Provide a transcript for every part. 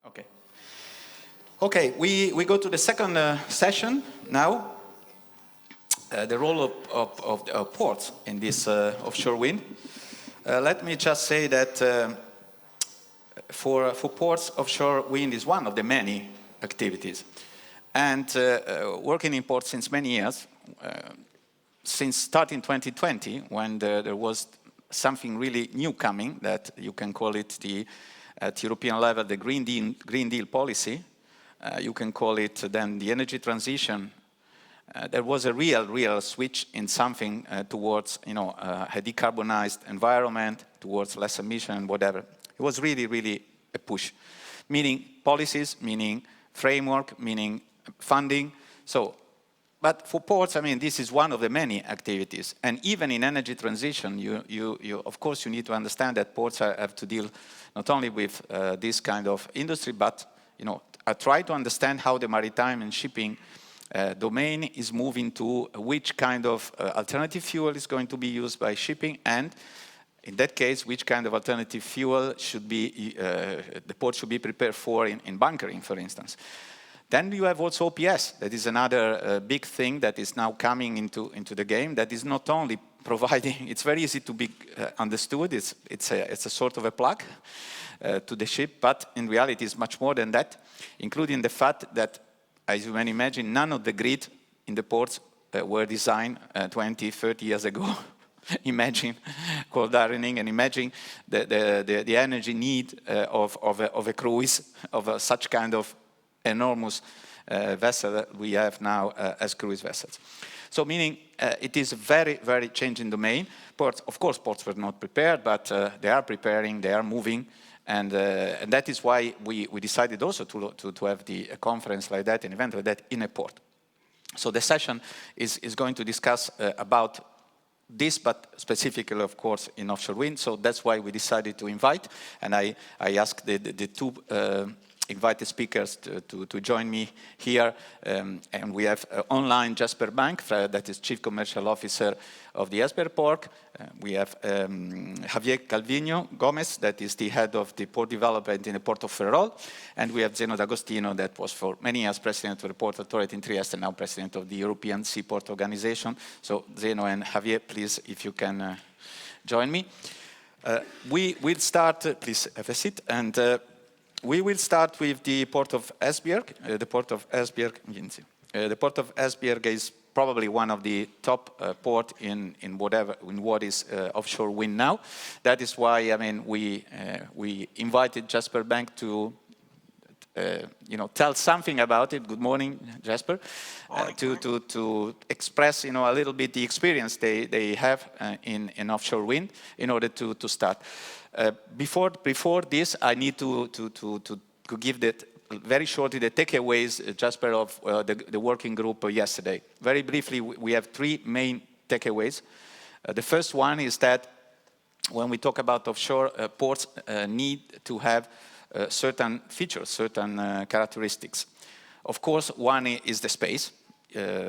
Okay. Okay, we go to the second session now. The role of ports in this offshore wind. Let me just say that for ports, offshore wind is one of the many activities. And working in ports since many years, since starting 2020, when there was something really new coming, that you can call it at European level, the Green Deal policy. You can call it then the energy transition. There was a real switch in something towards, a decarbonized environment, towards less emission, whatever. It was really a push, meaning policies, meaning framework, meaning funding. But for ports, this is one of the many activities. And even in energy transition, you of course, you need to understand that ports have to deal not only with this kind of industry, but, try to understand how the maritime and shipping domain is moving to which kind of alternative fuel is going to be used by shipping, and in that case, which kind of alternative fuel should be, the port should be prepared for in bunkering, for instance. Then you have also OPS. That is another big thing that is now coming into the game. That is not only providing, it's very easy to be understood, it's a sort of a plug to the ship, but in reality it's much more than that, including the fact that, as you can imagine, none of the grid in the ports were designed 20, 30 years ago. Imagine cold ironing, and imagine the energy need of a cruise, of such kind of enormous vessel that we have now as cruise vessels. So meaning it is a very changing domain. Ports, of course, ports were not prepared, but they are preparing, they are moving, and that is why we decided also to have a conference like that, an event like that in a port. So the session is going to discuss about this, but specifically, of course, in offshore wind. So that's why we decided to invite, and I asked the two invited speakers to join me here. And we have online Jesper Bank, that is Chief Commercial Officer of the Esbjerg port. We have Javier Calviño Gómez, that is the head of the port development in the port of Ferrol. And we have Zeno D'Agostino, that was for many years president of the Port Authority in Trieste and now president of the European Seaport Organization. So Zeno and Javier, please, if you can join me. We will start, please have a seat, and we will start with the port of Esbjerg. The port of Esbjerg, the port of Esbjerg is probably one of the top port in what is offshore wind now. That is why we invited Jesper Bank to tell something about it. Good morning, Jesper. To express a little bit the experience they have in offshore wind in order to start. Before this, I need to give very shortly the takeaways, Jesper, of the working group yesterday. Very briefly, we have three main takeaways. The first one is that when we talk about offshore, ports need to have certain features, certain characteristics. Of course, one is the space.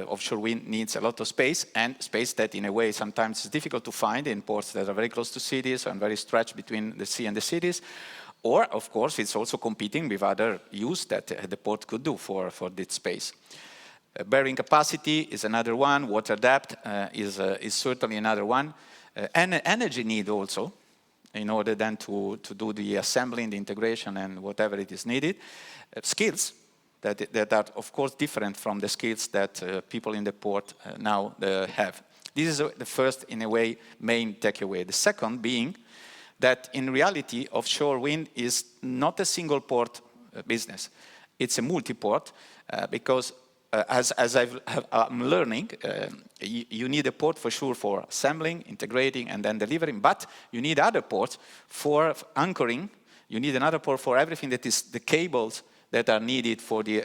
Offshore wind needs a lot of space, and space that in a way sometimes is difficult to find in ports that are very close to cities and very stretched between the sea and the cities. Or, of course, it's also competing with other use that the port could do for this space. Bearing capacity is another one. Water depth is certainly another one. And energy need also, in order then to do the assembling, the integration, and whatever it is needed. Skills that are, of course, different from the skills that people in the port now have. This is the first, in a way, main takeaway. The second being that, in reality, offshore wind is not a single port business. It's a multi-port because, as I'm learning, you need a port for sure for assembling, integrating, and then delivering, but you need other ports for anchoring. You need another port for everything that is the cables that are needed for the,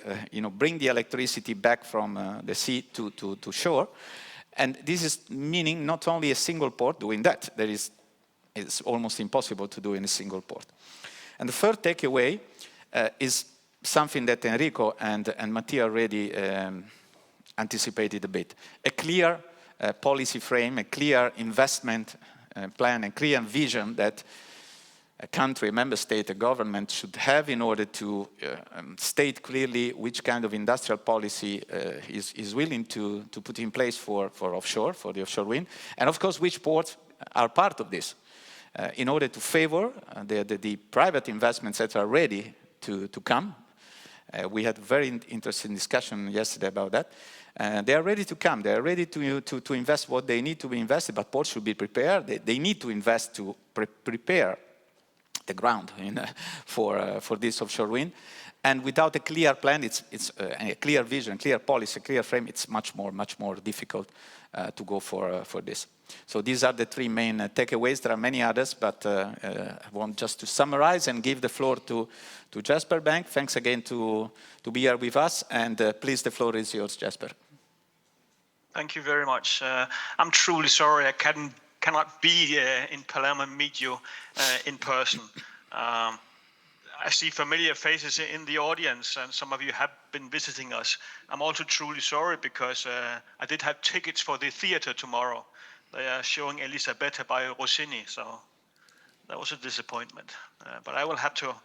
bring the electricity back from the sea to shore. And this is meaning not only a single port doing that. It's almost impossible to do in a single port. And the third takeaway is something that Enrico and Mattia already anticipated a bit. A clear policy frame, a clear investment plan, a clear vision that a country, a member state, a government should have in order to state clearly which kind of industrial policy is willing to put in place for offshore, for the offshore wind, and of course which ports are part of this, in order to favor the private investments that are ready to come. We had a very interesting discussion yesterday about that. They are ready to come. They are ready to invest what they need to be invested, but ports should be prepared. They need to invest to prepare the ground for this offshore wind. And without a clear plan, it's a clear vision, clear policy, clear frame, it's much more difficult to go for this. So these are the three main takeaways. There are many others, but I want just to summarize and give the floor to Jesper Bank. Thanks again to be here with us, and please, the floor is yours, Jesper. Thank you very much. I'm truly sorry I cannot be in Palermo and meet you in person. I see familiar faces in the audience, and some of you have been visiting us. I'm also truly sorry because I did have tickets for the theater tomorrow. They are showing Elisabetta by Rossini, so that was a disappointment. But I will have to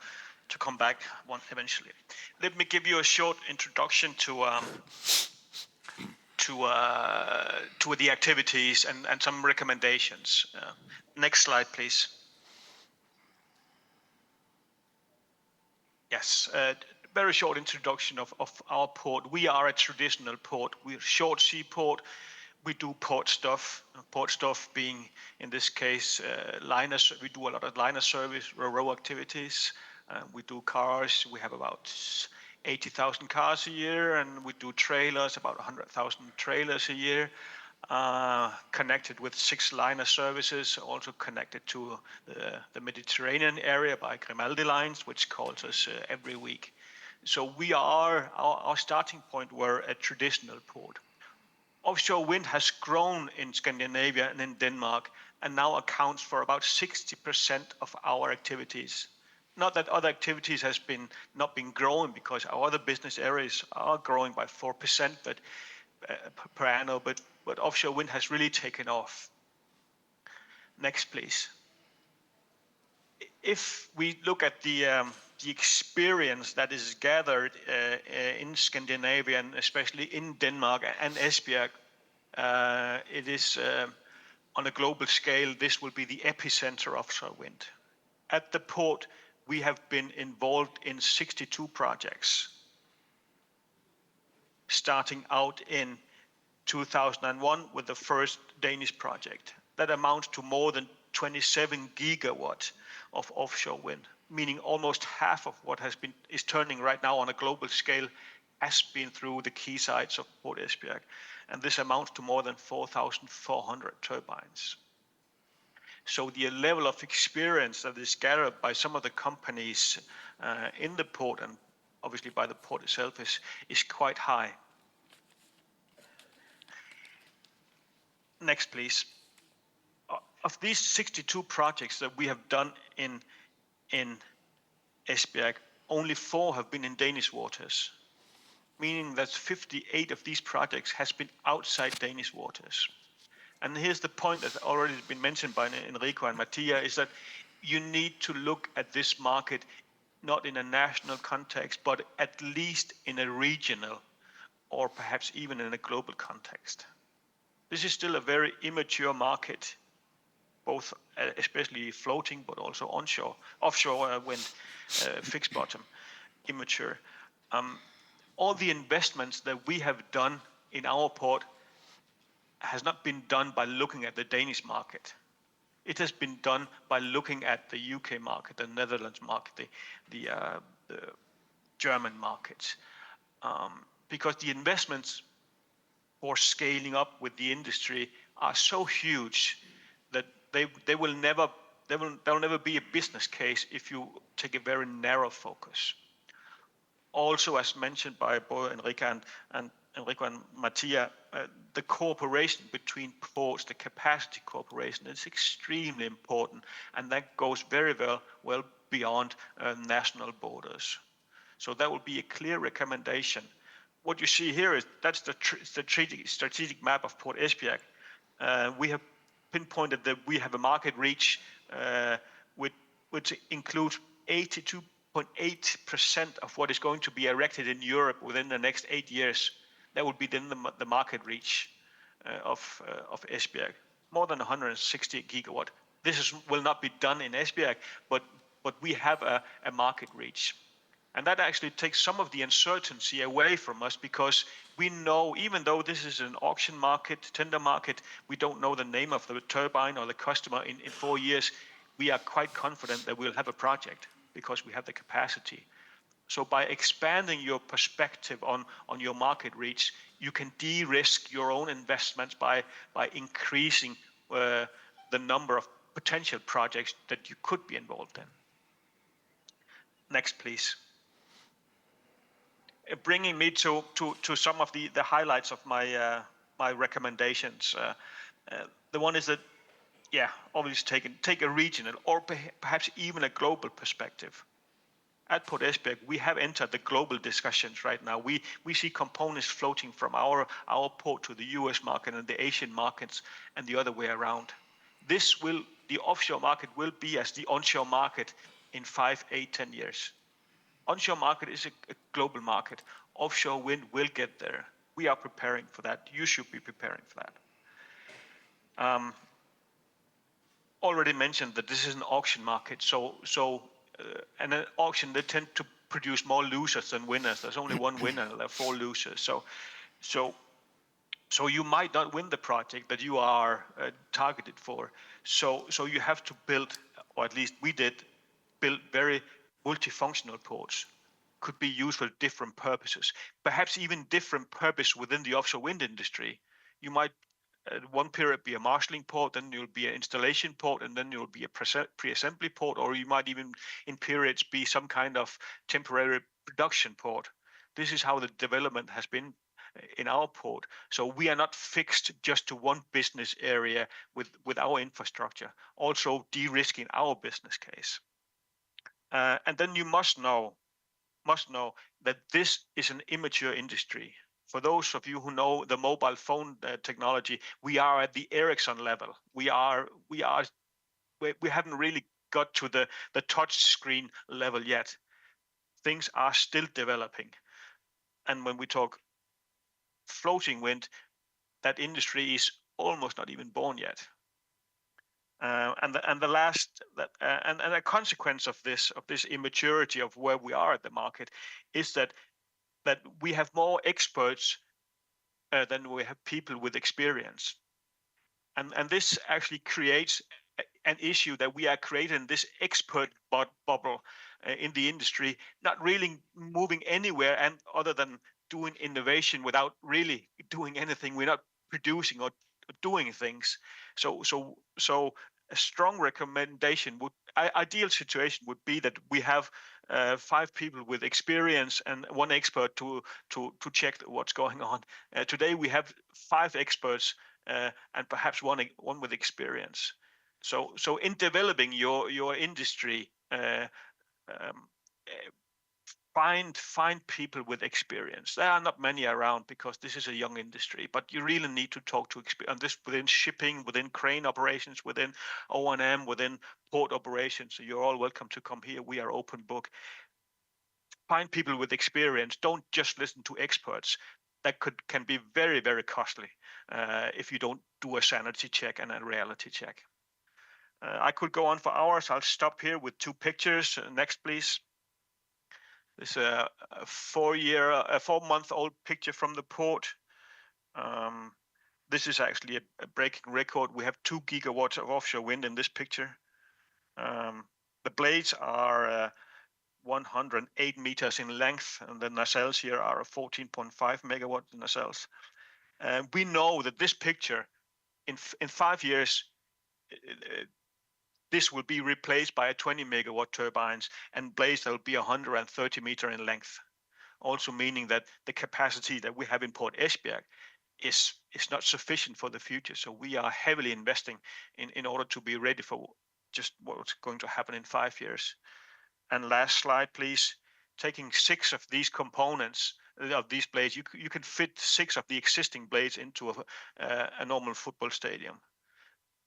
come back eventually. Let me give you a short introduction to the activities and some recommendations. Next slide, please. Yes, very short introduction of our port. We are a traditional port. We're a short sea port. We do port stuff being, in this case, liners. We do a lot of liner service, ro-ro activities. We do cars. We have about 80,000 cars a year, and we do trailers, about 100,000 trailers a year, connected with 6 liner services, also connected to the Mediterranean area by Grimaldi Lines, which calls us every week. So we are, our starting point were a traditional port. Offshore wind has grown in Scandinavia and in Denmark, and now accounts for about 60% of our activities. Not that other activities has not been growing, because our other business areas are growing by 4%, but per annum, but offshore wind has really taken off. Next, please. If we look at the experience that is gathered in Scandinavia, and especially in Denmark and Esbjerg, it is on a global scale, this will be the epicenter of offshore wind. At the port, we have been involved in 62 projects, starting out in 2001 with the first Danish project. That amounts to more than 27 gigawatts of offshore wind, meaning almost half of what is turning right now on a global scale has been through the key sites of Port Esbjerg, and this amounts to more than 4,400 turbines. So the level of experience that is gathered by some of the companies in the port, and obviously by the port itself, is quite high. Next, please. Of these 62 projects that we have done in Esbjerg, only 4 have been in Danish waters, meaning that 58 of these projects has been outside Danish waters. And here's the point that already has been mentioned by Enrico and Mattia, is that you need to look at this market not in a national context, but at least in a regional or perhaps even in a global context. This is still a very immature market, both especially floating, but also offshore wind, fixed bottom, immature. All the investments that we have done in our port has not been done by looking at the Danish market. It has been done by looking at the UK market, the Netherlands market, the German markets, because the investments for scaling up with the industry are so huge that there will never be a business case if you take a very narrow focus. Also, as mentioned by both Enrico and Mattia, the cooperation between ports, the capacity cooperation, is extremely important, and that goes very well beyond national borders. So that will be a clear recommendation. What you see here is that's the strategic map of Port Esbjerg. We have pinpointed that we have a market reach with which includes 82.8% of what is going to be erected in Europe within the next 8 years. That would be then the market reach of Esbjerg, more than 160 gigawatt. This will not be done in Esbjerg, but we have a market reach. And that actually takes some of the uncertainty away from us, because we know, even though this is an auction market, tender market, we don't know the name of the turbine or the customer in 4 years. We are quite confident that we'll have a project because we have the capacity. So by expanding your perspective on your market reach, you can de-risk your own investments by increasing the number of potential projects that you could be involved in. Next, please. Bringing me to some of the highlights of my recommendations. The one is that, obviously take a regional or perhaps even a global perspective. At Port Esbjerg, we have entered the global discussions right now. We see components floating from our port to the US market and the Asian markets and the other way around. The offshore market will be as the onshore market in 5, 8, 10 years. Onshore market is a global market. Offshore wind will get there. We are preparing for that. You should be preparing for that. Already mentioned that this is an auction market. And an auction, they tend to produce more losers than winners. There's only one winner, there are 4 losers. So you might not win the project that you are targeted for. So you have to build, or at least we did, build very multifunctional ports. Could be used for different purposes, perhaps even different purpose within the offshore wind industry. You might at one period be a marshalling port, then you'll be an installation port, and then you'll be a pre-assembly port, or you might even in periods be some kind of temporary production port. This is how the development has been in our port. So we are not fixed just to one business area with our infrastructure, also de-risking our business case. And then you must know that this is an immature industry. For those of you who know the mobile phone technology, we are at the Ericsson level. We haven't really got to the touch screen level yet. Things are still developing. And when we talk floating wind, that industry is almost not even born yet. And a consequence of this immaturity of where we are at the market is that we have more experts than we have people with experience. And this actually creates an issue that we are creating this expert bubble in the industry, not really moving anywhere and other than doing innovation without really doing anything. We're not producing or doing things. So a strong recommendation ideal situation would be that we have 5 people with experience and 1 expert to check what's going on. Today we have 5 experts and perhaps one with experience. So in developing your industry, find people with experience. There are not many around because this is a young industry, but you really need to talk to experience this within shipping, within crane operations, within O&M, within port operations. So you're all welcome to come here. We are open book. Find people with experience. Don't just listen to experts. That can be very, very costly if you don't do a sanity check and a reality check. I could go on for hours. I'll stop here with 2 pictures. Next, please. This is a 4-month-old picture from the port. This is actually a breaking record. We have 2 gigawatts of offshore wind in this picture. The blades are 108 meters in length, and the nacelles here are 14.5 megawatt nacelles. We know that this picture, in 5 years, this will be replaced by a 20 megawatt turbines and blades that will be 130 meter in length. Also meaning that the capacity that we have in Port Esbjerg is not sufficient for the future. So we are heavily investing in order to be ready for just what's going to happen in 5 years. And last slide, please. Taking 6 of these components of these blades, you can fit 6 of the existing blades into a normal football stadium.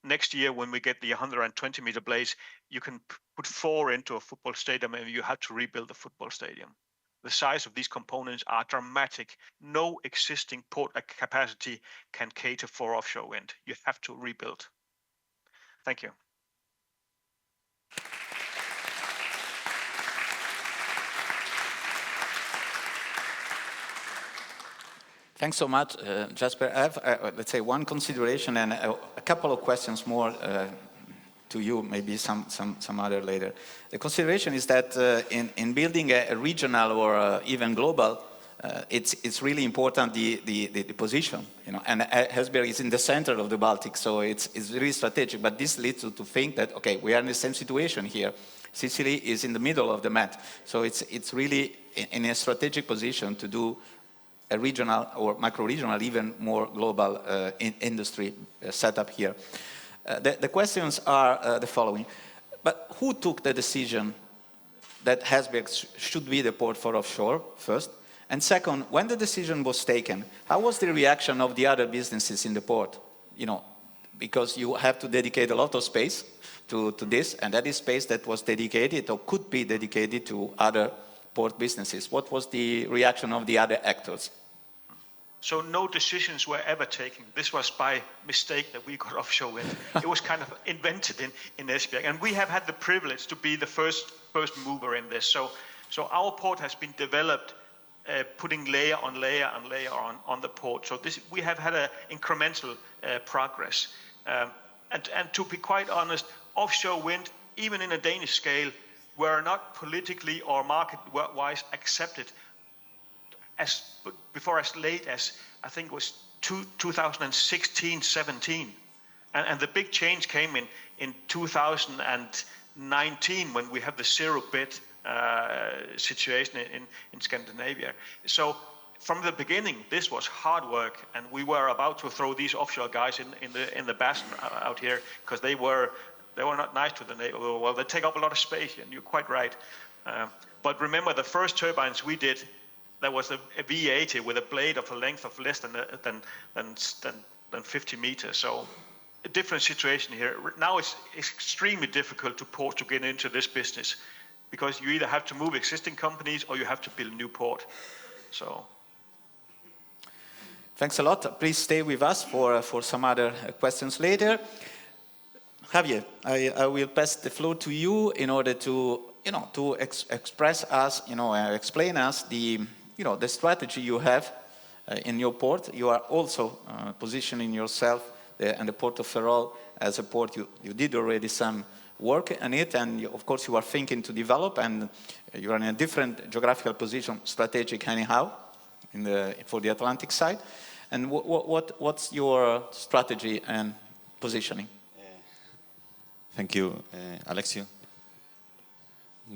next year when we get the 120-meter blades, you can put 4 into a football stadium, and you have to rebuild the football stadium. The size of these components are dramatic. No existing port capacity can cater for offshore wind. You have to rebuild. Thank you. Thanks so much, Jesper. I have, let's say, one consideration and a couple of questions more to you, maybe some other later. The consideration is that in building a regional or even global, it's really important the position, you know. And Esbjerg is in the center of the Baltic, so it's really strategic. But this leads to think that okay, we are in the same situation here. Sicily is in the middle of the mat, so it's really in a strategic position to do a regional or macro-regional, even more global industry setup here. The questions are the following. But who took the decision that Esbjerg should be the port for offshore, first? And second, when the decision was taken, how was the reaction of the other businesses in the port? You know, because you have to dedicate a lot of space to this, and that is space that was dedicated or could be dedicated to other port businesses. What was the reaction of the other actors? So no decisions were ever taken. This was by mistake that we got offshore wind. It was kind of invented in Esbjerg. And we have had the privilege to be the first mover in this. So our port has been developed putting layer on layer on layer on the port. So we have had an incremental progress. And to be quite honest, offshore wind, even in a Danish scale, were not politically or market-wise accepted before as late as, I think it was 2016-17. And the big change came in 2019 when we have the zero bid situation in Scandinavia. So from the beginning, this was hard work, and we were about to throw these offshore guys in the basin out here because they were not nice to the neighbor. Well, they take up a lot of space, and you're quite right. But remember, the first turbines we did, there was a V80 with a blade of a length of less than 50 meters. So a different situation here. Now it's extremely difficult to get into this business because you either have to move existing companies or you have to build a new port. So. Thanks a lot. Please stay with us for some other questions later. Javier, I will pass the floor to you in order to express us, explain us the strategy you have in your port. You are also positioning yourself and the port of Ferrol as a port. You did already some work on it, and of course you are thinking to develop, and you are in a different geographical position, strategic anyhow, for the Atlantic side. And what's your strategy and positioning? Thank you, Alexio.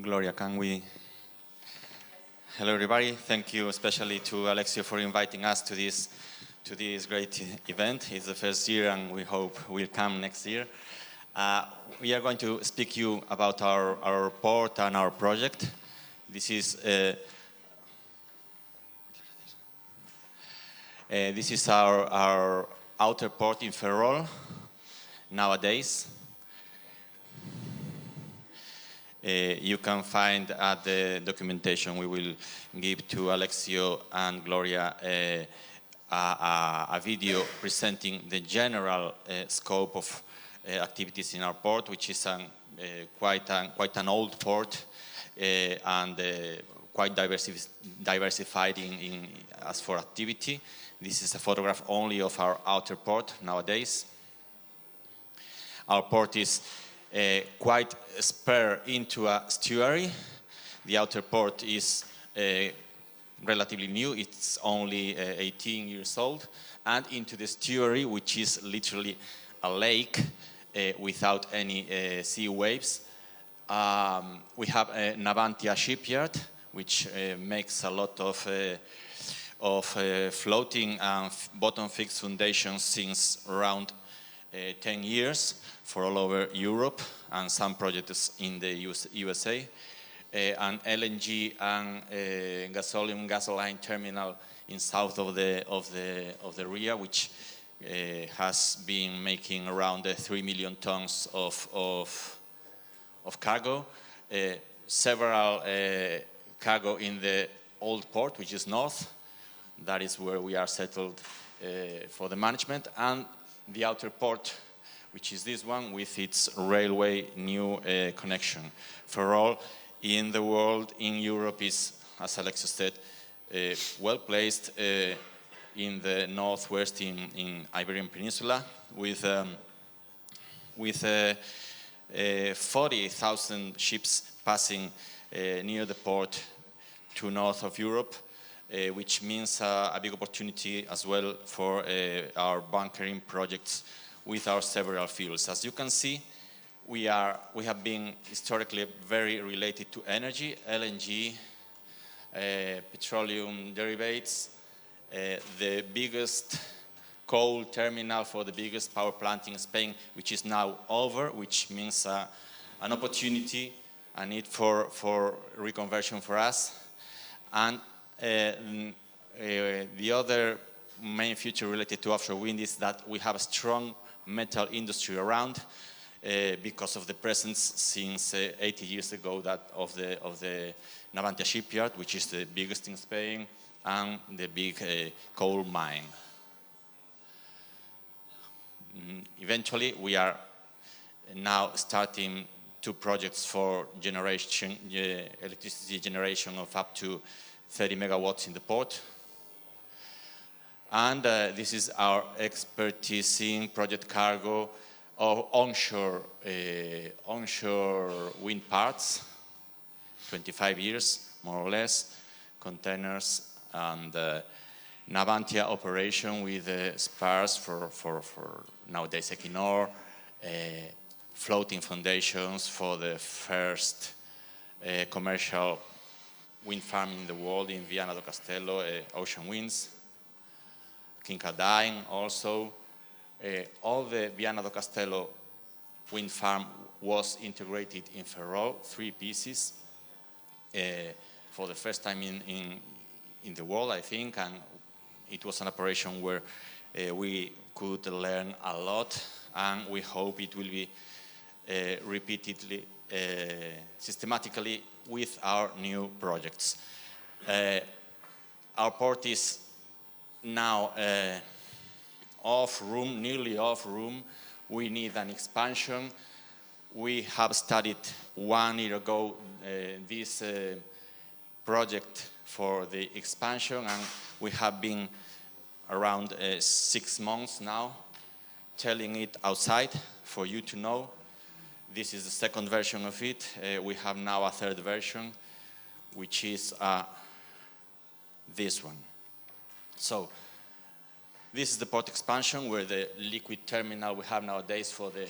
Gloria, can we? Hello, everybody. Thank you especially to Alexio for inviting us to this great event. It's the first year, and we hope we'll come next year. We are going to speak to you about our port and our project. This is our outer port in Ferrol nowadays. You can find at the documentation we will give to Alexio and Gloria a video presenting the general scope of activities in our port, which is quite an old port and quite diversified as for activity. This is a photograph only of our outer port nowadays. Our port is quite spare into a estuary. The outer port is relatively new. It's only 18 years old. And into the estuary, which is literally a lake without any sea waves. We have a Navantia shipyard, which makes a lot of floating and bottom fixed foundations since around 10 years for all over Europe and some projects in the USA. An LNG and gasoline terminal in south of the area, which has been making around 3 million tons of cargo. Several cargo in the old port, which is north. That is where we are settled for the management. And the outer port, which is this one, with its railway new connection. Ferrol in the world, in Europe, is, as Alexio said, well placed in the northwest in Iberian Peninsula with 40,000 ships passing near the port to north of Europe, which means a big opportunity as well for our bunkering projects with our several fuels. As you can see, we have been historically very related to energy, LNG, petroleum derivatives, the biggest coal terminal for the biggest power plant in Spain, which is now over, which means an opportunity, a need for reconversion for us. And the other main feature related to offshore wind is that we have a strong metal industry around because of the presence since 80 years ago that of the Navantia shipyard, which is the biggest in Spain, and the big coal mine. Eventually, we are now starting 2 projects for electricity generation of up to 30 megawatts in the port. And this is our expertise in project cargo of onshore wind parts, 25 years, more or less, containers, and Navantia operation with spars for nowadays Equinor, floating foundations for the first commercial wind farm in the world in Viana do Castelo, Ocean Winds, Kincardine also. All the Viana do Castelo wind farm was integrated in Ferrol, 3 pieces, for the first time in the world, I think, and it was an operation where we could learn a lot, and we hope it will be repeatedly, systematically with our new projects. Our port is now off room, nearly off room. We need an expansion. We have studied 1 year ago this project for the expansion, and we have been around 6 months now telling it outside for you to know. This is the second version of it. We have now a third version, which is this one. So this is the port expansion, where the liquid terminal we have nowadays for the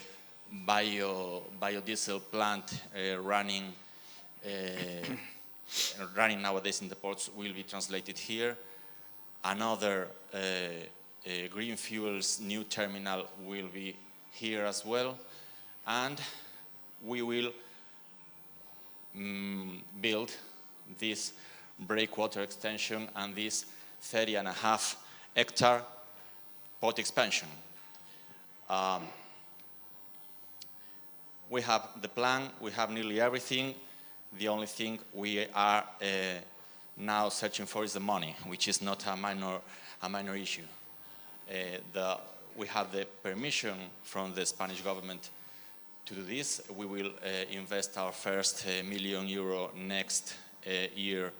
biodiesel plant running nowadays in the ports will be translated here. Another green fuels new terminal will be here as well, and we will build this breakwater extension and this 30.5 hectare port expansion. We have the plan, we have nearly everything. The only thing we are now searching for is the money, which is not a minor issue. We have the permission from the Spanish government to do this. We will invest our first €1 million next year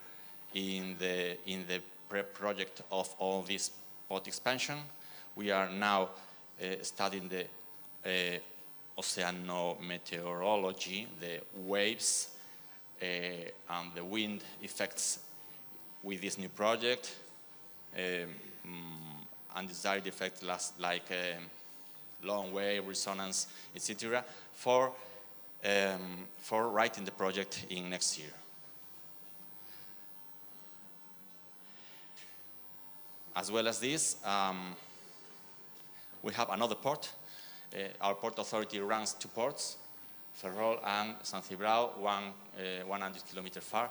in the project of all this port expansion. We are now studying the oceanometeorology, the waves and the wind effects with this new project, undesired effects like long wave, resonance, etc., for writing the project in next year. As well as this, we have another port. Our port authority runs 2 ports, Ferrol and Sant Cibrao, 100 kilometers far.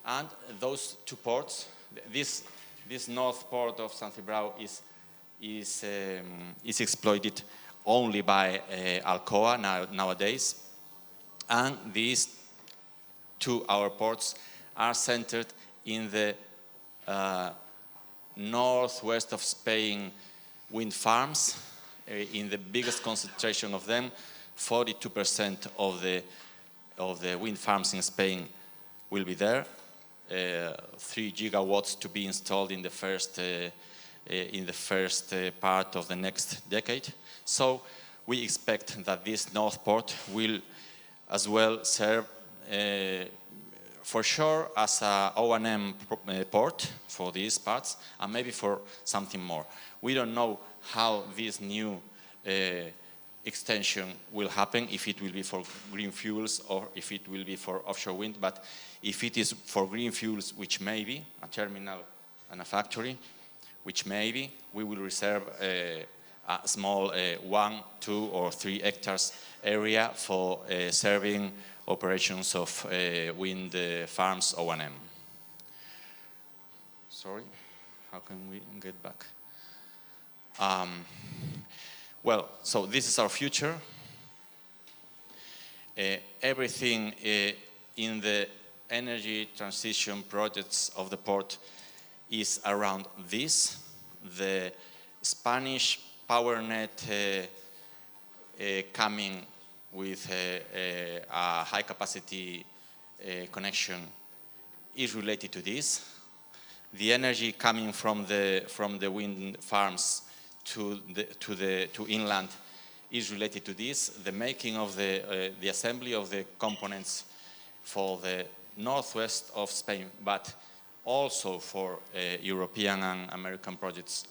And those 2 ports, this north port of Sant Cibrao is is exploited only by Alcoa nowadays, and these two our ports are centered in the northwest of Spain wind farms. In the biggest concentration of them, 42% of the wind farms in Spain will be there. 3 gigawatts to be installed in the first part of the next decade. So we expect that this North Port will as well serve for sure as a O&M port for these parts, and maybe for something more. We don't know how this new extension will happen, if it will be for green fuels or if it will be for offshore wind, but if it is for green fuels, which may be a terminal and a factory, which maybe we will reserve a small 1, 2 or 3 hectares area for serving operations of wind farms O&M. Sorry, how can we get back? Well, so this is our future. Everything in the energy transition projects of the port is around this. The Spanish power net coming with a high capacity connection is related to this. The energy coming from the wind farms to inland is related to this. The making of the assembly of the components for the northwest of Spain, but also for European and American projects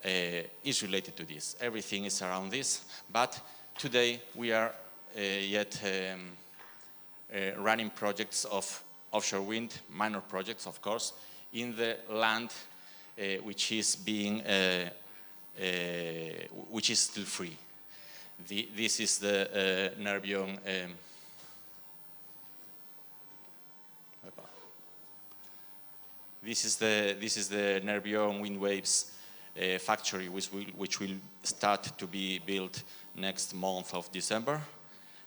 is related to this. Everything is around this, but today we are yet running projects of offshore wind, minor projects of course, in the land which is still free. This is the Nervión. This is the Nervión wind waves factory, which will start to be built next month of December.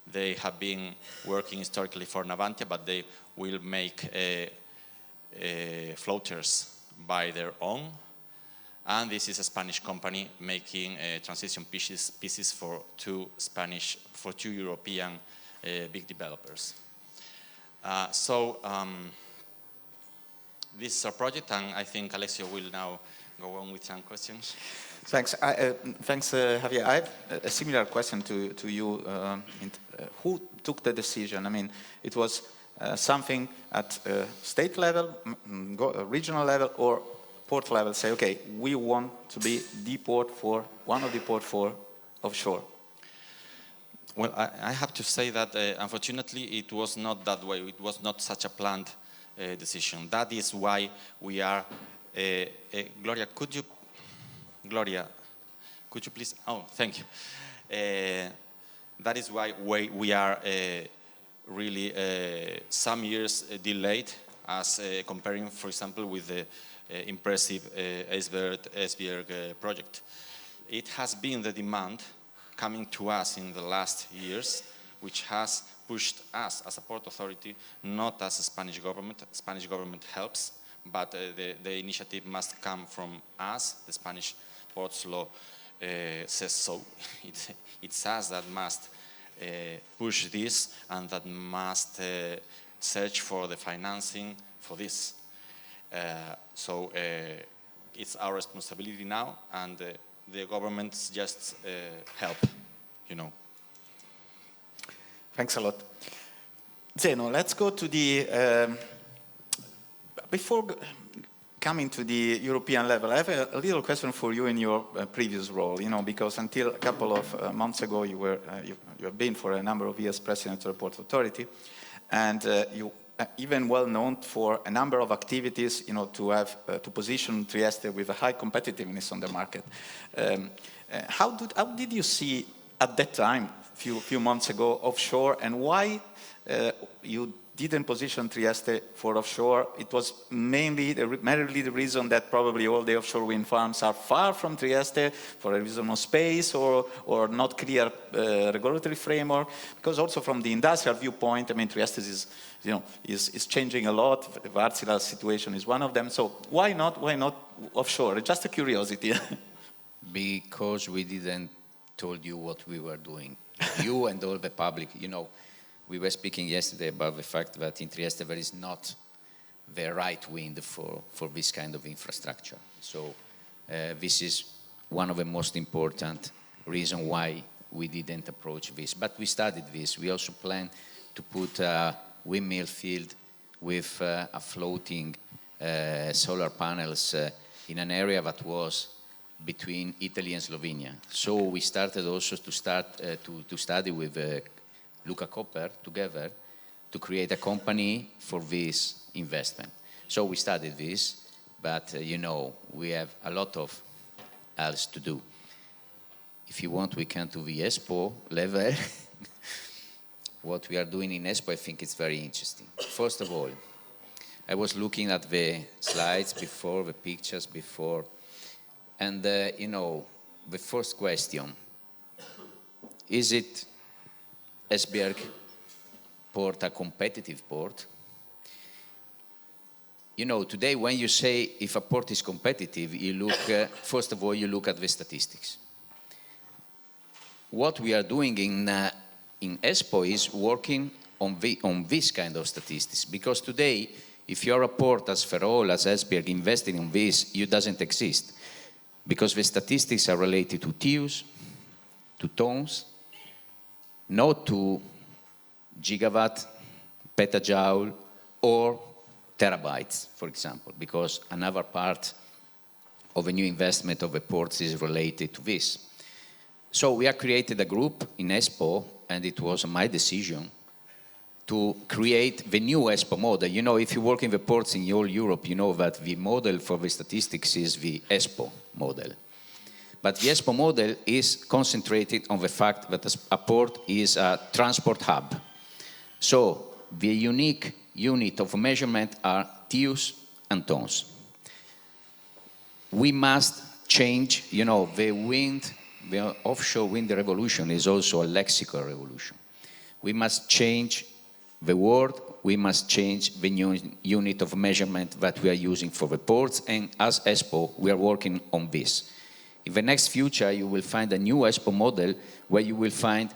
They have been working historically for Navantia, but they will make floaters by their own. And this is a Spanish company making transition pieces for two European big developers. This is our project, and I think Alexio will now go on with some questions. Thanks. Thanks, Javier. I have a similar question to you. Who took the decision? I mean, it was something at state level, regional level, or port level, say, okay, we want to be the port for, one of the port for offshore? Well, I have to say that unfortunately it was not that way. It was not such a planned decision. That is why we are, Gloria, could you please, oh, thank you. That is why we are really some years delayed as comparing, for example, with the impressive Esbjerg project. It has been the demand coming to us in the last years, which has pushed us as a port authority, not as a Spanish government. Spanish government helps, but the initiative must come from us. The Spanish ports law says so. It's us that must push this and that must search for the financing for this. So it's our responsibility now, and the governments just help, you know. Thanks a lot. Zeno, let's go to the, before coming to the European level, I have a little question for you in your previous role, you know, because until a couple of months ago you have been for a number of years president of the Port Authority, and you even well known for a number of activities, you know, to position Trieste with a high competitiveness on the market. How did you see at that time, few months ago, offshore, and why you didn't position Trieste for offshore. It was mainly the reason that probably all the offshore wind farms are far from Trieste for a reason of space or not clear regulatory framework. Because also from the industrial viewpoint, I mean, Trieste is changing a lot. The Wärtsilä situation is one of them. So why not offshore? Just a curiosity. Because we didn't told you what we were doing. You and all the public, we were speaking yesterday about the fact that in Trieste there is not the right wind for this kind of infrastructure. So this is one of the most important reasons why we didn't approach this. But we studied this. We also plan to put a windmill field with a floating solar panels in an area that was between Italy and Slovenia. So we started also to study with Luca Copper together to create a company for this investment. So we studied this, but we have a lot of else to do. If you want, we can do the ESPO level. What we are doing in ESPO, I think it's very interesting. First of all, I was looking at the slides before, the pictures before, and the first question, is it Esbjerg port a competitive port? Today when you say if a port is competitive, you look, first of all, you look at the statistics. What we are doing in ESPO is working on this kind of statistics, because today, if you're a port as Ferrol, as Esbjerg, investing in this, it doesn't exist. Because the statistics are related to TEUs, to tons, not to gigawatt, petajoule, or terabytes, for example, because another part of a new investment of the ports is related to this. So we have created a group in ESPO, and it was my decision to create the new ESPO model. If you work in the ports in all Europe, you know that the model for the statistics is the ESPO model. But the ESPO model is concentrated on the fact that a port is a transport hub. So the unique unit of measurement are TEUs and tons. We must change, the offshore wind revolution is also a lexical revolution. We must change the word, we must change the new unit of measurement that we are using for the ports, and as ESPO, we are working on this. In the next future, you will find a new ESPO model where you will find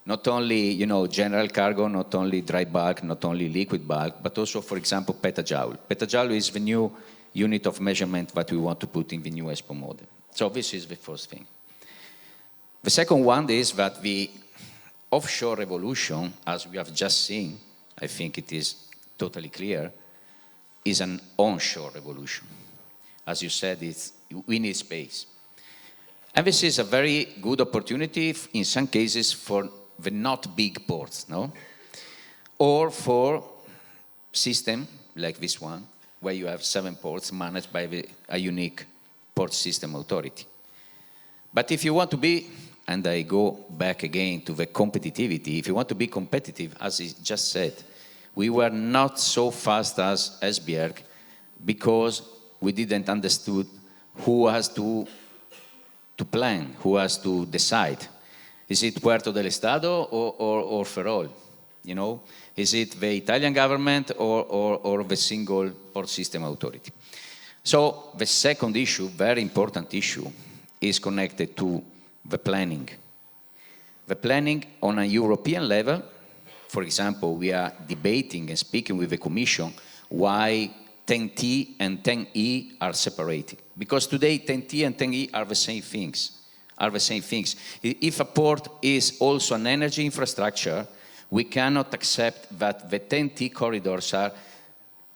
not only, general cargo, not only dry bulk, not only liquid bulk, but also, for example, petajoule. Petajoule is the new unit of measurement that we want to put in the new ESPO model. So this is the first thing. The second one is that the offshore revolution, as we have just seen, I think it is totally clear, is an onshore revolution. As you said, we need space. And this is a very good opportunity in some cases for the not big ports, no? Or for system like this one, where you have 7 ports managed by a unique port system authority. But if you want to be, and I go back again to the competitivity, if you want to be competitive, as I just said, we were not so fast as Esbjerg because we didn't understood who has to plan, who has to decide. Is it Puerto del Estado or Ferrol? Is it the Italian government or the single port system authority? So the second issue, very important issue, is connected to the planning. The planning on a European level, for example, we are debating and speaking with the Commission why 10T and 10E are separated. Because today 10T and 10E are the same things. If a port is also an energy infrastructure, we cannot accept that the 10T corridors are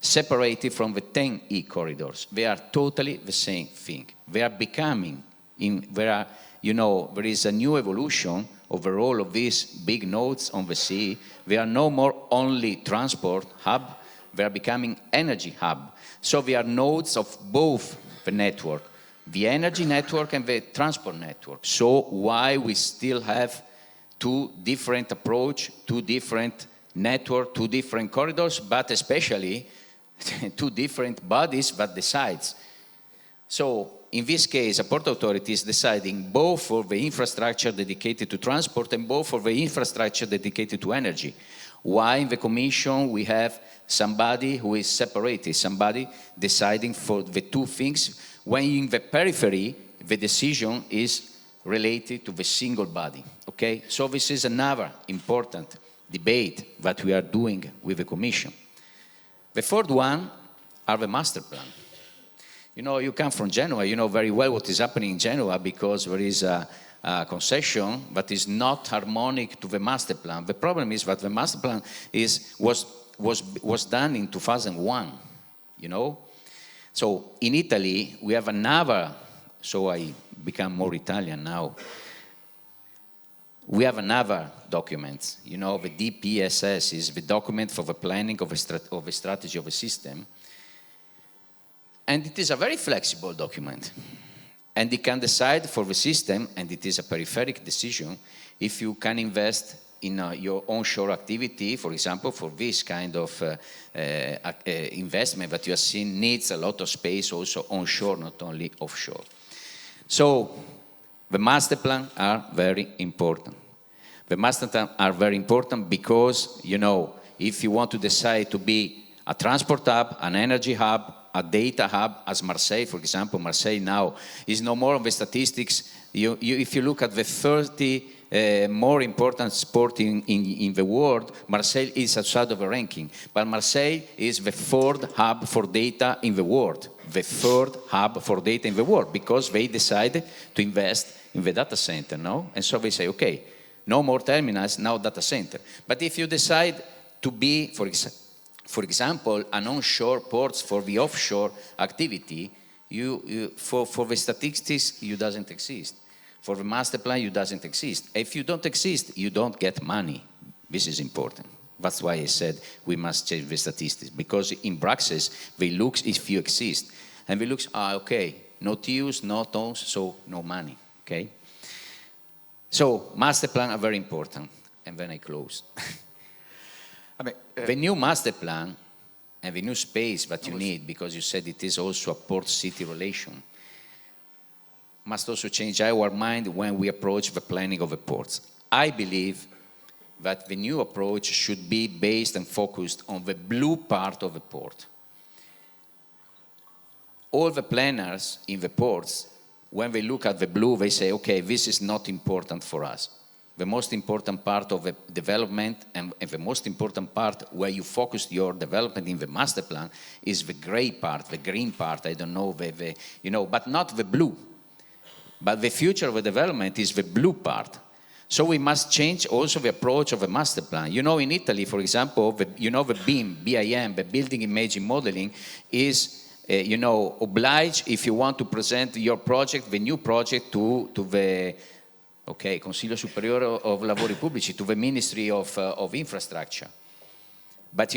separated from the 10E corridors. They are totally the same thing. They are becoming, there is a new evolution of the role of these big nodes on the sea. They are no more only transport hub, they are becoming energy hub. So they are nodes of both the network, the energy network and the transport network. So why we still have two different approach, two different network, two different corridors, but especially two different bodies that decides. So in this case, a port authority is deciding both for the infrastructure dedicated to transport and both for the infrastructure dedicated to energy. Why in the Commission we have somebody who is separated, somebody deciding for the two things, when in the periphery, the decision is related to the single body, okay? So this is another important debate that we are doing with the Commission. The third one are the master plan. You know, you come from Genoa, you know very well what is happening in Genoa because there is a concession that is not harmonic to the master plan. The problem is that the master plan was done in 2001, you know? So in Italy, we have another, so I become more Italian now. We have another document, you know, the DPSS is the document for the planning of a strategy of a system. And it is a very flexible document. And it can decide for the system, and it is a peripheric decision, if you can invest in your onshore activity, for example, for this kind of investment that you have seen needs a lot of space also onshore, not only offshore. So the master plan are very important. The master plan are very important because, you know, if you want to decide to be a transport hub, an energy hub, a data hub, as Marseille, for example, Marseille now is no more of the statistics. If you look at the 30 more important sport in the world, Marseille is outside of the ranking. But Marseille is the third hub for data in the world. The third hub for data in the world, because they decided to invest in the data center, no? And so they say, okay, no more terminals, now data center. But if you decide to be, for example, an onshore ports for the offshore activity, for the statistics, you doesn't exist. For the master plan, you doesn't exist. If you don't exist, you don't get money. This is important. That's why I said we must change the statistics, because in praxis, they look if you exist. And they look, okay, no TUs, no tons, so no money, okay? So master plan are very important. And then I close. The new master plan and the new space that you need, because you said it is also a port-city relation, must also change our mind when we approach the planning of the ports. I believe that the new approach should be based and focused on the blue part of the port. All the planners in the ports, when they look at the blue, they say, okay, this is not important for us. The most important part of the development and the most important part where you focus your development in the master plan is the gray part, the green part, I don't know, but not the blue. But the future of the development is the blue part. So we must change also the approach of the master plan. You know, in Italy, for example, the BIM, the Building Imaging Modeling, is obliged, if you want to present your project, the new project, to the Consiglio Superiore of Lavori Pubblici, to the Ministry of Infrastructure. But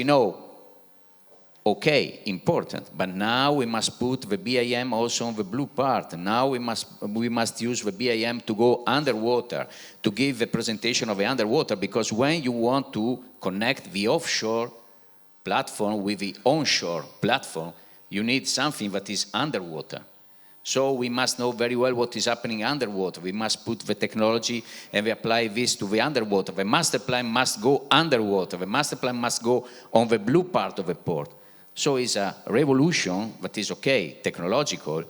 important, but now we must put the BIM also on the blue part. Now we must use the BIM to go underwater, to give the presentation of the underwater, because when you want to connect the offshore platform with the onshore platform, you need something that is underwater. So we must know very well what is happening underwater. We must put the technology and we apply this to the underwater. The master plan must go underwater. The master plan must go on the blue part of the port. So it's a revolution that is technological,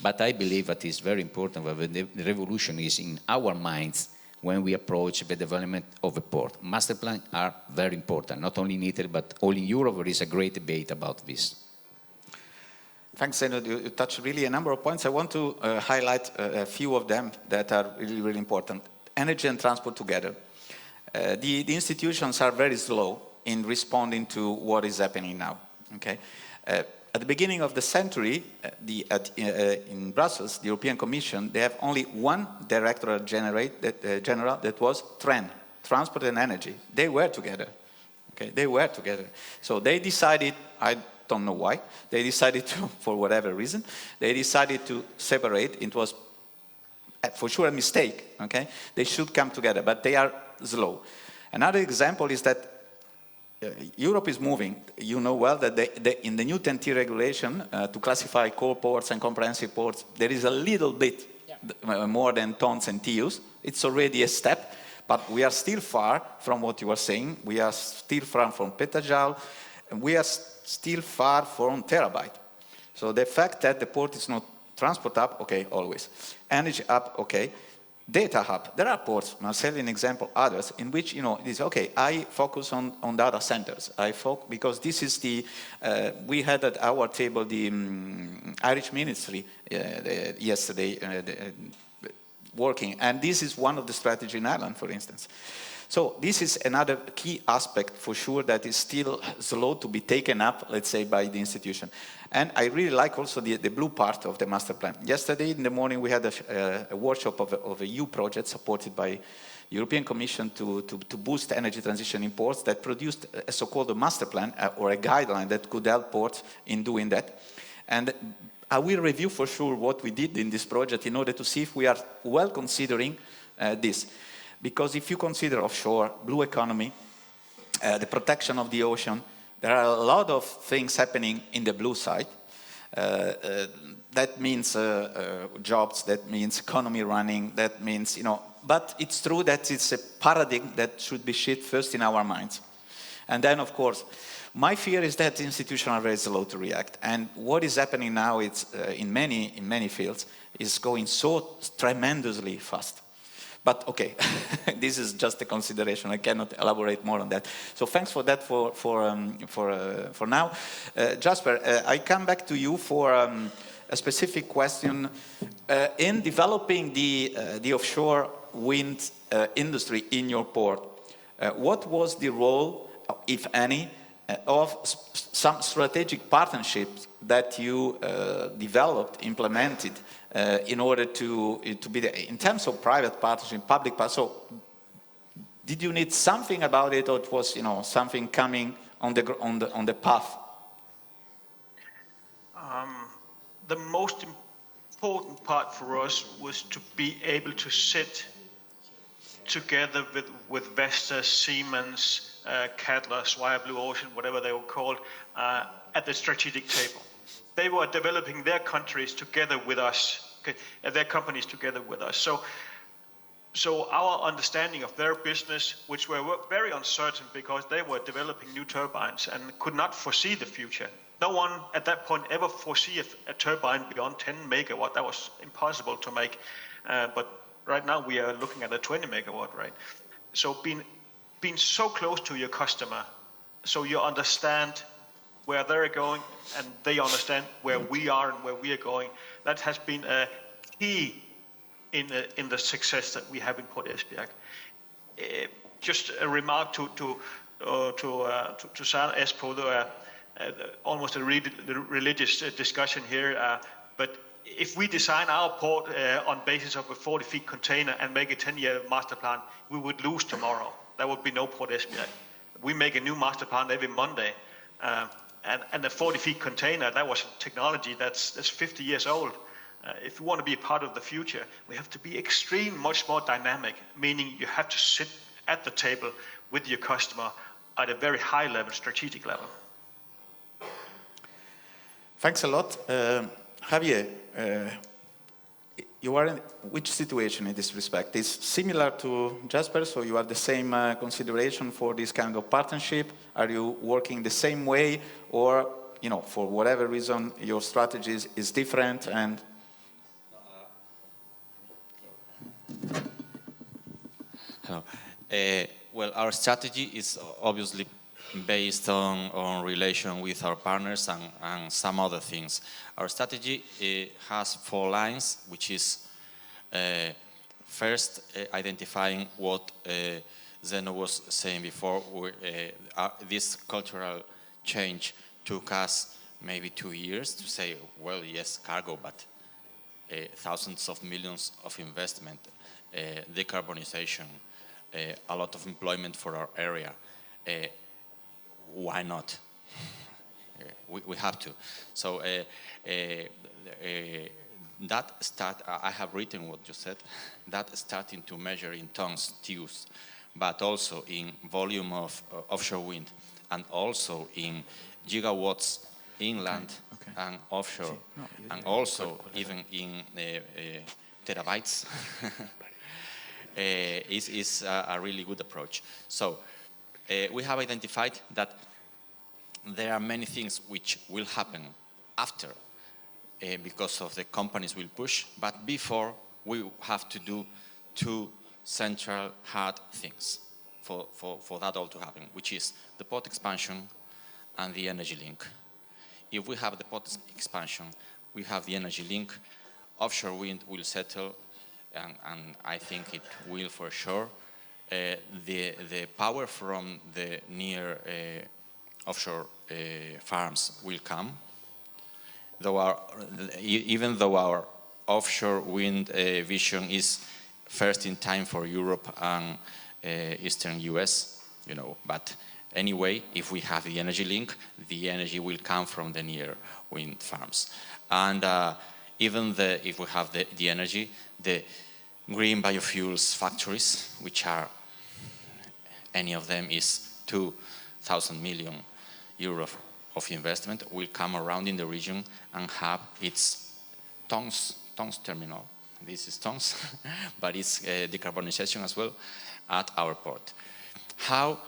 but I believe that it's very important that the revolution is in our minds when we approach the development of a port. Master plans are very important, not only in Italy, but all in Europe. There is a great debate about this. Thanks, Zeno. You touched really a number of points. I want to highlight a few of them that are really, really important. Energy and transport together. The institutions are very slow in responding to what is happening now. Okay, at the beginning of the century, in Brussels, the European Commission, they have only one Directorate General that was TREN, Transport and Energy. They were together. Okay, they were together. So they decided, I don't know why, they decided to, for whatever reason, they decided to separate. It was for sure a mistake. Okay, they should come together, but they are slow. Another example is that Europe is moving. You know well that in the new 10T regulation, to classify core ports and comprehensive ports, there is a little bit more than tons and TEUs. It's already a step, but we are still far from what you are saying. We are still far from petajoule, and we are still far from terabyte. So the fact that the port is not transport hub, okay, always. Energy hub, okay. Data hub, there are ports, Marcel, an example, others, in which, it is, okay, I focus on data centers. Because this is we had at our table the Irish ministry yesterday working, and this is one of the strategy in Ireland, for instance. So this is another key aspect for sure that is still slow to be taken up, let's say, by the institution. And I really like also the blue part of the master plan. Yesterday in the morning we had a workshop of a EU project supported by European Commission to boost energy transition in ports that produced a so-called master plan or a guideline that could help ports in doing that. And I will review for sure what we did in this project in order to see if we are well considering this. Because if you consider offshore, blue economy, the protection of the ocean, there are a lot of things happening in the blue side. That means jobs, that means economy running, that means, but it's true that it's a paradigm that should be shifted first in our minds. And then, of course, my fear is that institutions are very slow to react. And what is happening now, it's in many fields, is going so tremendously fast. But okay, this is just a consideration. I cannot elaborate more on that. So thanks for that for now. Jasper, I come back to you for a specific question. In developing the offshore wind industry in your port, what was the role, if any, of some strategic partnerships that you developed, implemented, in order to be there, in terms of private partnership, public partnership? So, did you need something about it, or it was something coming on the path? The most important part for us was to be able to sit together with Vestas, Siemens, Cadeler, Swire Blue Ocean, whatever they were called, at the strategic table. They were developing their countries together with us, okay, their companies together with us. So our understanding of their business, which were very uncertain because they were developing new turbines and could not foresee the future. No one at that point ever foresee a turbine beyond 10 megawatt. That was impossible to make. But right now we are looking at a 20 megawatt, right? So being so close to your customer, so you understand where they're going and they understand where we are and where we are going, that has been a key in the success that we have in Port Esbjerg. Just a remark to Zeno, ESPO, almost a religious discussion here, but if we design our port on basis of a 40-feet container and make a 10-year master plan, we would lose tomorrow. There would be no Port Esbjerg. We make a new master plan every Monday, and the 40-feet container, that was technology that's 50 years old. If we want to be a part of the future, we have to be much more dynamic, meaning you have to sit at the table with your customer at a very high level, strategic level. Thanks a lot. Javier, you are in which situation in this respect? Is similar to Jesper, so you have the same consideration for this kind of partnership? Are you working the same way, or for whatever reason your strategy is different? And hello. Well, our strategy is obviously based on relation with our partners and some other things. Our strategy has 4 lines, which is first identifying what Zeno was saying before. This cultural change took us maybe 2 years to say, well, yes, cargo, but thousands of millions of investment, decarbonization, a lot of employment for our area. Why not? We have to. So that I have written what you said, that starting to measure in tons, TEUs, but also in volume of offshore wind, and also in gigawatts inland and offshore, and also even in terabytes, is a really good approach. So we have identified that there are many things which will happen after because of the companies will push, but before we have to do two central hard things for that all to happen, which is the port expansion and the energy link. If we have the port expansion, we have the energy link, offshore wind will settle, and I think it will for sure. The power from the near offshore farms will come. Even though our offshore wind vision is first in time for Europe and Eastern US, but anyway, if we have the energy link, the energy will come from the near wind farms. And even if we have the energy, the green biofuels factories, which are, any of them is 2,000 million euros of investment, will come around in the region and have its tons terminal. This is tons, but it's decarbonization as well at our port. How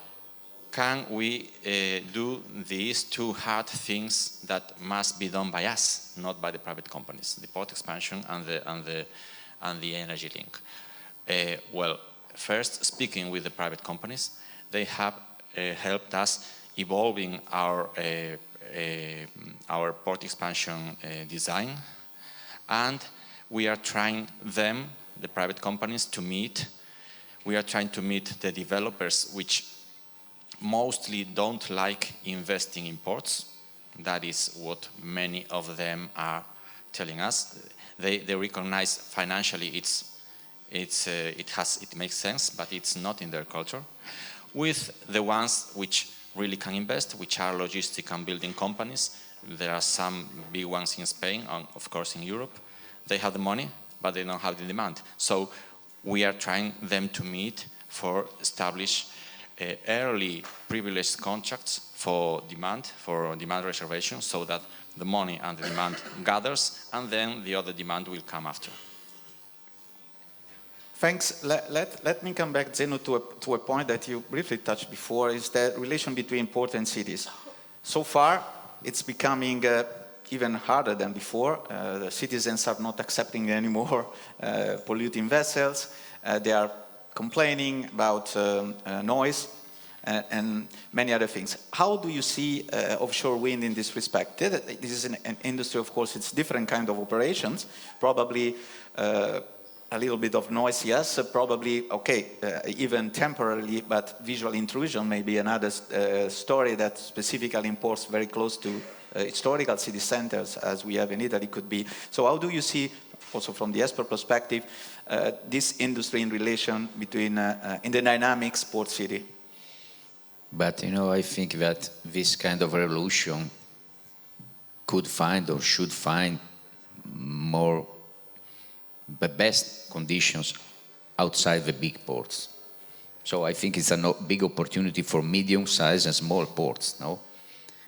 can we do these two hard things that must be done by us, not by the private companies, the port expansion and the energy link? Well, first, speaking with the private companies, they have helped us evolving our port expansion design, and we are trying them, the private companies, to meet. We are trying to meet the developers which mostly don't like investing in ports. That is what many of them are telling us. They recognize financially it makes sense, but it's not in their culture. With the ones which really can invest, which are logistic and building companies. There are some big ones in Spain, and of course in Europe. They have the money, but they don't have the demand. So we are trying them to meet for establish early privileged contracts for demand reservation, so that the money and the demand gathers, and then the other demand will come after. Thanks. Let me come back, Zeno, to a point that you briefly touched before, is the relation between port and cities. So far, it's becoming even harder than before. The citizens are not accepting anymore polluting vessels. They are complaining about noise and many other things. How do you see offshore wind in this respect? This is an industry, of course, it's different kind of operations, probably a little bit of noise, yes, probably, even temporarily, but visual intrusion may be another story that specifically in ports very close to historical city centers, as we have in Italy, could be. So how do you see, also from the ESPO perspective, this industry in relation between, in the dynamics port-city? But, I think that this kind of revolution could find or should find the best conditions outside the big ports. So I think it's a big opportunity for medium-sized and small ports, no?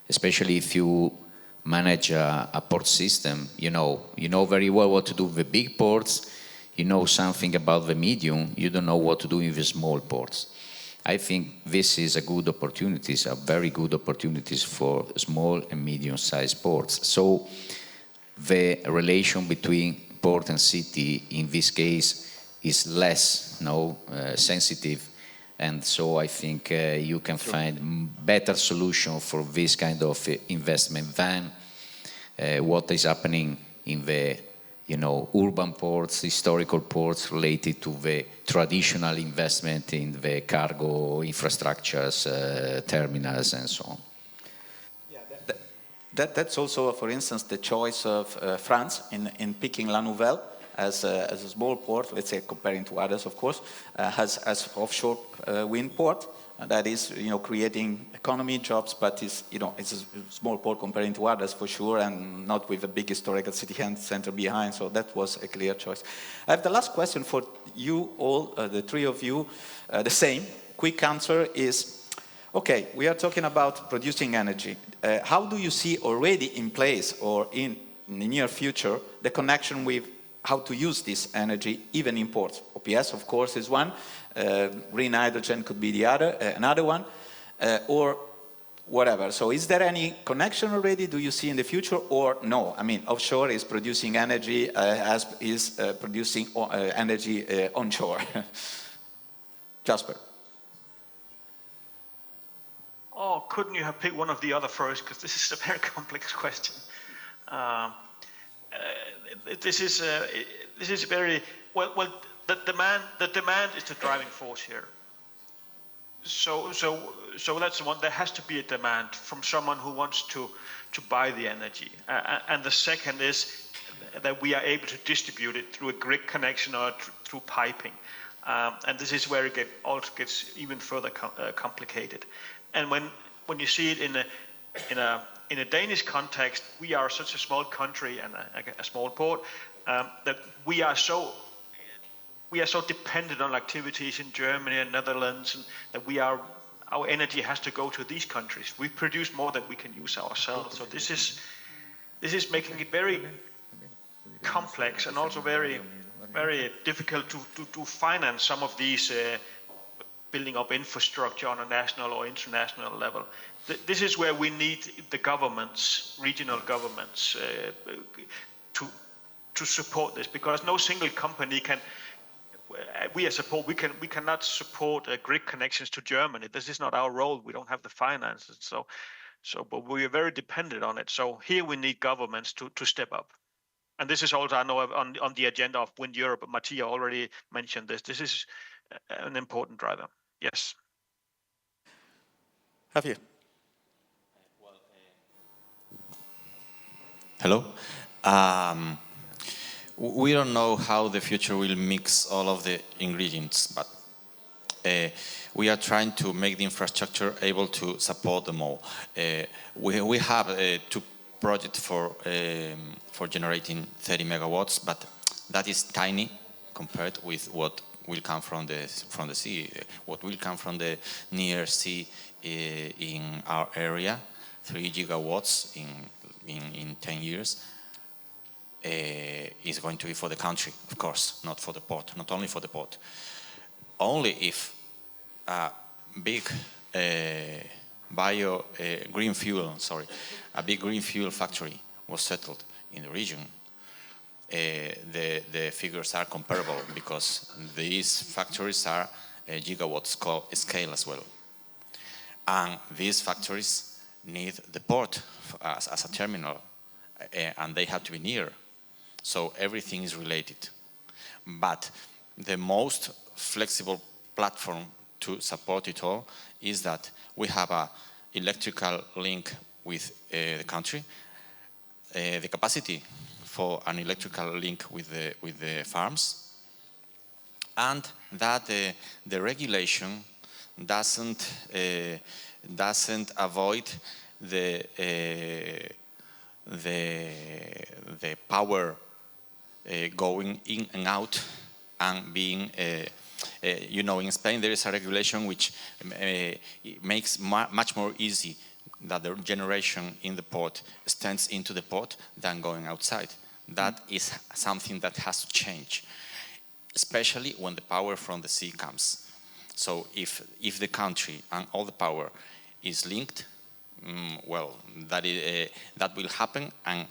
Especially if you manage a port system, you know very well what to do with the big ports, you know something about the medium, you don't know what to do in the small ports. I think this is a very good opportunities for small and medium-sized ports. So the relation between port and city in this case is less sensitive, and so I think you can find better solution for this kind of investment than what is happening in the urban ports, historical ports related to the traditional investment in the cargo infrastructures, terminals and so on. That's also, for instance, the choice of France in picking La Nouvelle as a small port, let's say comparing to others, of course, as offshore wind port. That is, creating economy, jobs, but it's a small port comparing to others for sure, and not with a big historical city center behind. So that was a clear choice. I have the last question for you all, the three of you, the same quick answer is, okay, we are talking about producing energy. How do you see already in place or in the near future the connection with how to use this energy, even in ports? OPS, of course, is one. Green hydrogen could be the other, another one, or whatever. So is there any connection already, do you see in the future, or no? I mean, offshore is producing energy as is producing energy onshore. Jasper. Oh, couldn't you have picked one of the other first? Because this is a very complex question. This is very well. The demand is the driving force here. So that's the one. There has to be a demand from someone who wants to buy the energy, and the second is that we are able to distribute it through a grid connection or through piping, and this is where it also gets even further complicated. And when you see it in a Danish context, we are such a small country and a small port that we are so dependent on activities in Germany and Netherlands, and that our energy has to go to these countries. We produce more than we can use ourselves. So this is making it very complex and also very, very difficult to finance some of these building up infrastructure on a national or international level. This is where we need the governments, regional governments, to support this, because no single company can. We as a port, we cannot support grid connections to Germany. This is not our role. We don't have the finances. But we are very dependent on it. So here we need governments to step up. And this is also, I know, on the agenda of Wind Europe. Mattia already mentioned this. This is an important driver. Yes. Javier. Hello. We don't know how the future will mix all of the ingredients, but we are trying to make the infrastructure able to support them all. We have two projects for generating 30 megawatts, but that is tiny compared with what will come from the sea. What will come from the near sea in our area, 3 gigawatts in 10 years. Is going to be for the country, of course, not for the port, not only for the port. Only if a big green fuel factory was settled in the region, the figures are comparable, because these factories are gigawatt scale as well. And these factories need the port as a terminal, and they have to be near. So everything is related. But the most flexible platform to support it all is that we have an electrical link with the country, the capacity for an electrical link with the farms, and that the regulation doesn't avoid the power going in and out and being, in Spain there is a regulation which makes much more easy that the generation in the port stands into the port than going outside. That is something that has to change, especially when the power from the sea comes. So if the country and all the power is linked, that will happen, and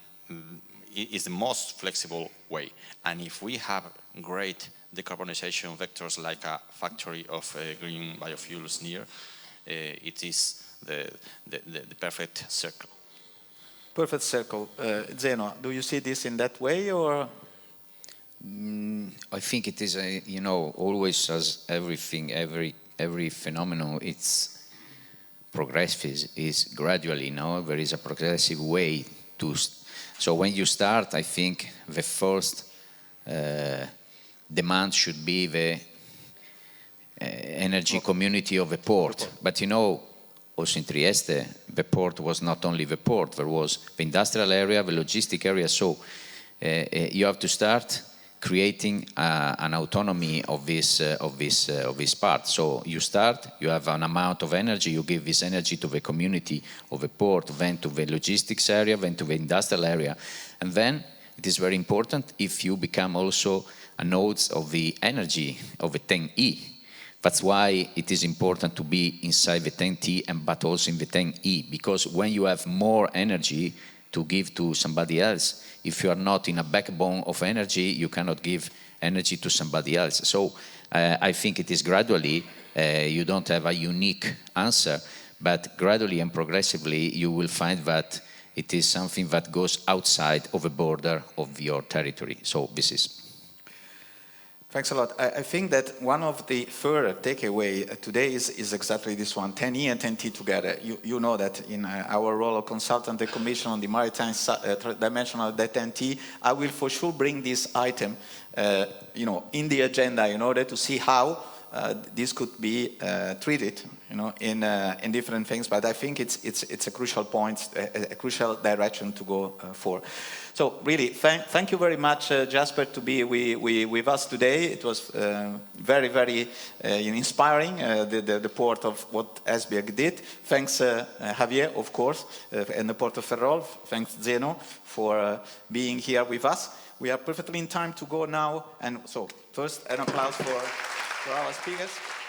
it is the most flexible way. And if we have great decarbonization vectors like a factory of green biofuels near, it is the perfect circle. Perfect circle. Zeno, do you see this in that way, or? I think it is, always as everything, every phenomenon, it's progressive, is gradually, there is a progressive way to. So when you start, I think the first demand should be the energy community of the port. But also in Trieste, the port was not only the port, there was the industrial area, the logistic area. So you have to start creating an autonomy of this part. So you start, you have an amount of energy, you give this energy to the community of the port, then to the logistics area, then to the industrial area, and then it is very important if you become also a node of the energy of the 10E. That's why it is important to be inside the 10T but also in the 10E, because when you have more energy to give to somebody else, if you are not in a backbone of energy, you cannot give energy to somebody else. So I think it is gradually, you don't have a unique answer, but gradually and progressively you will find that it is something that goes outside of the border of your territory. So this is. Thanks a lot. I think that one of the further takeaway today is exactly this one, 10E and 10T together. You know that in our role of consultant, the Commission on the Maritime Dimension of the 10T, I will for sure bring this item in the agenda in order to see how this could be treated in different things. But I think it's a crucial point, a crucial direction to go for. So really, thank you very much, Jesper, to be with us today. It was very, very inspiring, the port of what Esbjerg did. Thanks, Javier, of course, and the port of Ferrol. Thanks, Zeno, for being here with us. We are perfectly in time to go now. And so, first, an applause for our speakers.